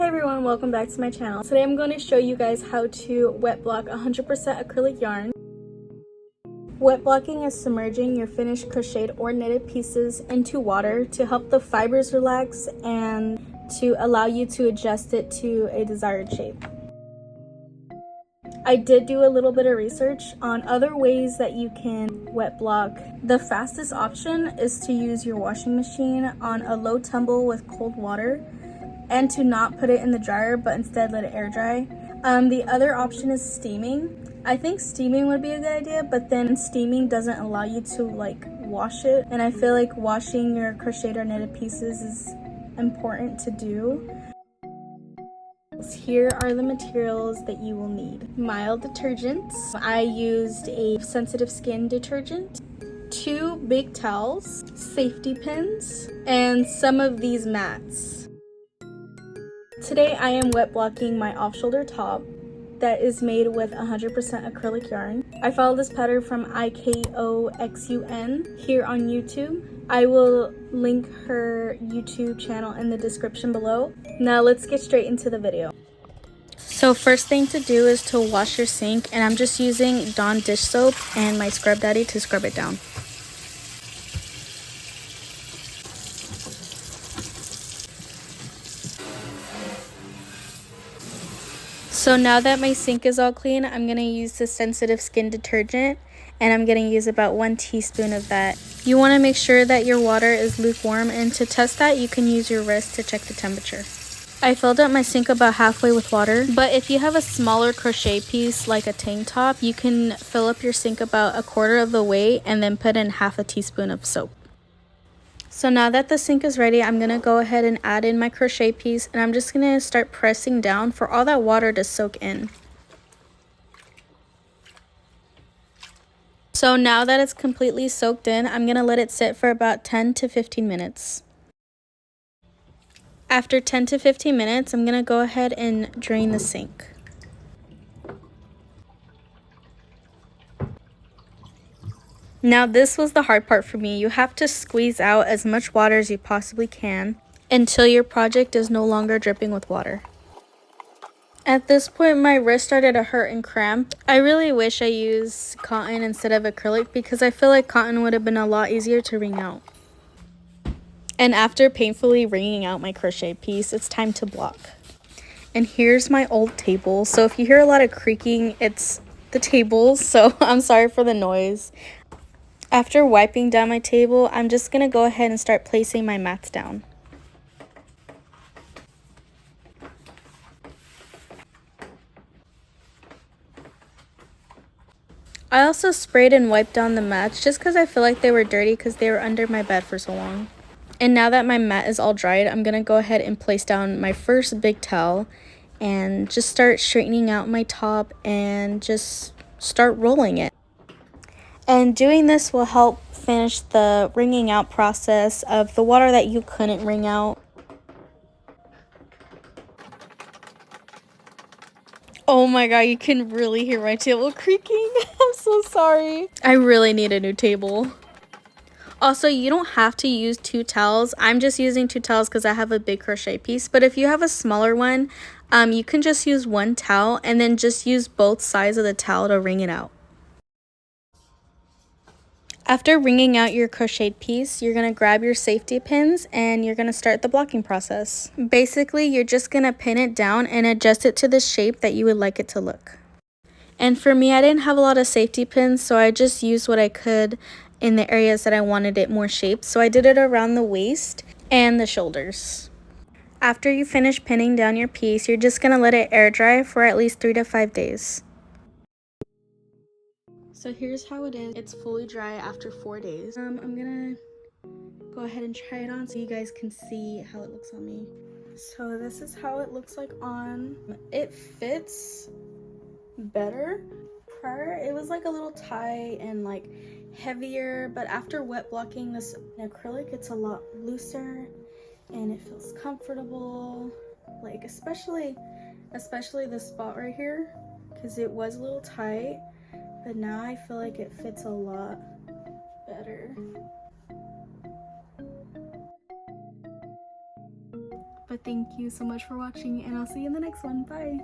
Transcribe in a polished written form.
Hey everyone, welcome back to my channel. Today I'm going to show you guys how to wet block 100% acrylic yarn. Wet blocking is submerging your finished crocheted or knitted pieces into water to help the fibers relax and to allow you to adjust it to a desired shape. I did do a little bit of research on other ways that you can wet block. The fastest option is to use your washing machine on a low tumble with cold water and to not put it in the dryer but instead let it air dry. The other option is steaming. I think steaming would be a good idea, but then steaming doesn't allow you to wash it, and I feel like washing your crocheted or knitted pieces is important to do. Here are the materials that you will need. Mild detergents. I used a sensitive skin detergent, 2 big towels, safety pins, and some of these mats. Today I am wet blocking my off-shoulder top that is made with 100% acrylic yarn. I follow this pattern from IKOXUN here on YouTube. I will link her YouTube channel in the description below. Now let's get straight into the video. So first thing to do is to wash your sink, and I'm just using Dawn dish soap and my Scrub Daddy to scrub it down. So now that my sink is all clean, I'm going to use the sensitive skin detergent, and I'm going to use about 1 teaspoon of that. You want to make sure that your water is lukewarm, and to test that you can use your wrist to check the temperature. I filled up my sink about halfway with water, but if you have a smaller crochet piece like a tank top, you can fill up your sink about 1/4 of the way and then put in half a teaspoon of soap. So now that the sink is ready, I'm going to go ahead and add in my crochet piece, and I'm just going to start pressing down for all that water to soak in. So now that it's completely soaked in, I'm going to let it sit for about 10 to 15 minutes. After 10 to 15 minutes, I'm going to go ahead and drain the sink. Now this was the hard part for me. You have to squeeze out as much water as you possibly can until your project is no longer dripping with water. At this point, my wrist started to hurt and cramp. I really wish I used cotton instead of acrylic because I feel like cotton would have been a lot easier to wring out. And after painfully wringing out my crochet piece, it's time to block. And here's my old table. So if you hear a lot of creaking, it's the table, so I'm sorry for the noise. After wiping down my table, I'm just going to go ahead and start placing my mats down. I also sprayed and wiped down the mats just because I feel like they were dirty because they were under my bed for so long. And now that my mat is all dried, I'm going to go ahead and place down my first big towel and just start straightening out my top and just start rolling it. And doing this will help finish the wringing out process of the water that you couldn't wring out. Oh my god, you can really hear my table creaking. I'm so sorry. I really need a new table. Also, you don't have to use 2 towels. I'm just using 2 towels because I have a big crochet piece. But if you have a smaller one, you can just use 1 towel and then just use both sides of the towel to wring it out. After wringing out your crocheted piece, you're going to grab your safety pins and you're going to start the blocking process. Basically, you're just going to pin it down and adjust it to the shape that you would like it to look. And for me, I didn't have a lot of safety pins, so I just used what I could in the areas that I wanted it more shaped. So I did it around the waist and the shoulders. After you finish pinning down your piece, you're just going to let it air dry for at least 3 to 5 days. So here's how it is. It's fully dry after 4 days. I'm gonna go ahead and try it on so you guys can see how it looks on me. So this is how it looks like on. It fits better. Prior it was like a little tight and like heavier, but after wet blocking this acrylic, it's a lot looser and it feels comfortable. Like especially this spot right here, because it was a little tight. But now I feel like it fits a lot better. But thank you so much for watching, and I'll see you in the next one. Bye!